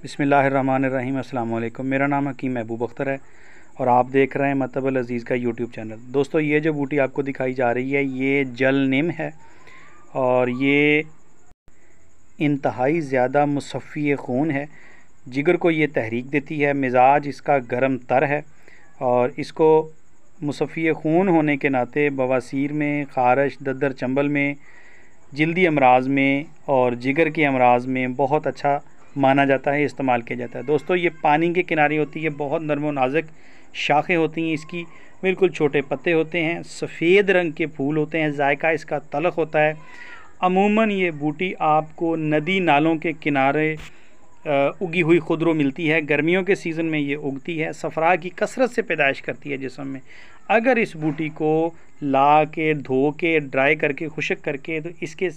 बिस्मिल्लाहिर्रहमानिर्रहीम। अस्सलाम वालेकुम। मेरा नाम हकीम महबूब अख्तर है और आप देख रहे हैं मतबल अज़ीज़ का यूट्यूब चैनल। दोस्तों, ये जो बूटी आपको दिखाई जा रही है ये जल निम है और ये इंतहाई ज़्यादा मुसफ़्फ़ी खून है। जिगर को ये तहरीक देती है। मिजाज इसका गर्म तर है और इसको मुसफ़्फ़ी खून होने के नाते बवासीर में, ख़ारश, दद्दर चंबल में, जल्दी अमराज में और जिगर के अमराज में बहुत अच्छा माना जाता है, इस्तेमाल किया जाता है। दोस्तों, ये पानी के किनारे होती है, बहुत नरम और नाजुक शाखें होती हैं इसकी, बिल्कुल छोटे पत्ते होते हैं, सफ़ेद रंग के फूल होते हैं, जायका इसका तलख़ होता है। अमूमन ये बूटी आपको नदी नालों के किनारे उगी हुई खुदरो मिलती है। गर्मियों के सीज़न में ये उगती है, सफ़रा की कसरत से पैदाइश करती है जिस्म में। अगर इस बूटी को ला के, धो के, ड्राई करके, खुश्क करके, तो इसके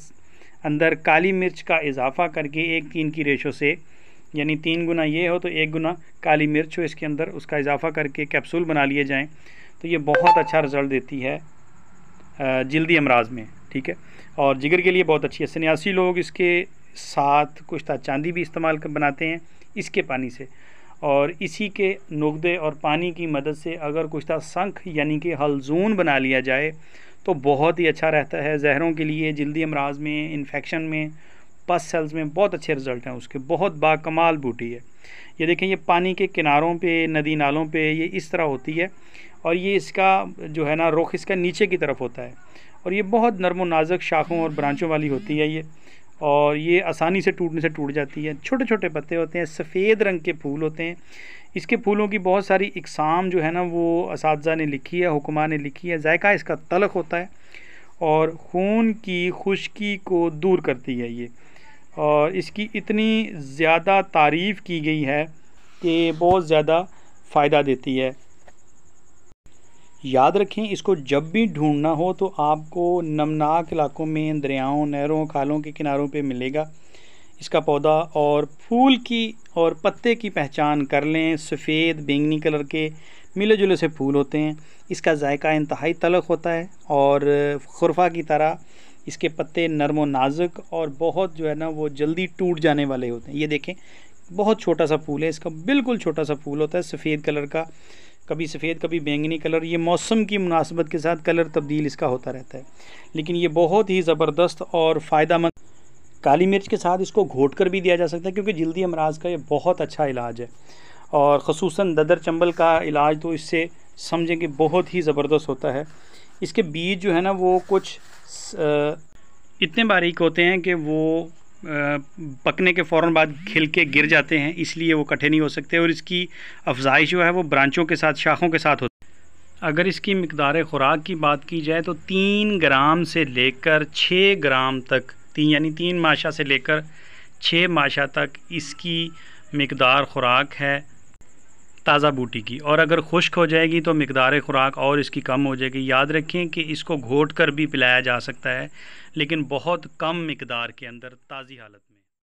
अंदर काली मिर्च का इजाफ़ा करके 1:3 की रेशो से, यानी 3 गुना ये हो तो 1 गुना काली मिर्च हो इसके अंदर, उसका इजाफ़ा करके कैप्सूल बना लिए जाएँ तो ये बहुत अच्छा रिज़ल्ट देती है जल्दी अमराज में। ठीक है, और जिगर के लिए बहुत अच्छी है। सन्यासी लोग इसके साथ कुश्ता चांदी भी इस्तेमाल कर बनाते हैं इसके पानी से, और इसी के नुक्दे और पानी की मदद से अगर कुश्ता संख यानी कि हलजून बना लिया जाए तो बहुत ही अच्छा रहता है। जहरों के लिए, जल्दी अमराज में, इन्फेक्शन में, पस सेल्स में बहुत अच्छे रिज़ल्ट हैं उसके। बहुत बाकमाल बूटी है। ये देखें, ये पानी के किनारों पे, नदी नालों पे ये इस तरह होती है और ये इसका जो है ना रुख इसका नीचे की तरफ होता है और ये बहुत नरम और नाजुक शाखों और ब्रांचों वाली होती है ये, और ये आसानी से टूटने से टूट जाती है। छोटे छोटे पत्ते होते हैं, सफ़ेद रंग के फूल होते हैं। इसके फूलों की बहुत सारी इकसाम जो है ना वो असातिज़ा ने लिखी है, हुक्मा ने लिखी है। जायका इसका तलख़ होता है और खून की खुश्की को दूर करती है ये, और इसकी इतनी ज़्यादा तारीफ़ की गई है कि बहुत ज़्यादा फ़ायदा देती है। याद रखें, इसको जब भी ढूंढना हो तो आपको नमनाक इलाकों में, दरियाओं, नहरों, खालों के किनारों पे मिलेगा इसका पौधा। और फूल की और पत्ते की पहचान कर लें। सफ़ेद बैंगनी कलर के मिले जुले से फूल होते हैं। इसका जायका इंतहाई तलख़ होता है और खुरफा की तरह इसके पत्ते नरम और नाजुक और बहुत जो है ना वो जल्दी टूट जाने वाले होते हैं। ये देखें, बहुत छोटा सा फूल है इसका, बिल्कुल छोटा सा फूल होता है, सफ़ेद कलर का, कभी सफ़ेद कभी बैंगनी कलर। ये मौसम की मुनासबत के साथ कलर तब्दील इसका होता रहता है, लेकिन ये बहुत ही ज़बरदस्त और फ़ायदेमंद। काली मिर्च के साथ इसको घोट कर भी दिया जा सकता है क्योंकि जल्दी अमराज का ये बहुत अच्छा इलाज है, और ख़ुसूसन ददर चंबल का इलाज तो इससे समझें कि बहुत ही ज़बरदस्त होता है। इसके बीज जो है ना वो कुछ इतने बारीक होते हैं कि वो पकने के फ़ौरन बाद खिल के गिर जाते हैं, इसलिए वो कट्ठे नहीं हो सकते, और इसकी अफजाइश जो है वो ब्रांचों के साथ, शाखों के साथ होती है। अगर इसकी मिकदार ख़ुराक की बात की जाए तो 3 ग्राम से लेकर 6 ग्राम तक, यानी 3 माशा से लेकर 6 माशा तक इसकी मिकदार ख़ुराक है ताज़ा बूटी की। और अगर खुश्क हो जाएगी तो मिकदार ख़ुराक और इसकी कम हो जाएगी। याद रखें कि इसको घोट कर भी पिलाया जा सकता है, लेकिन बहुत कम मिकदार के अंदर, ताज़ी हालत में।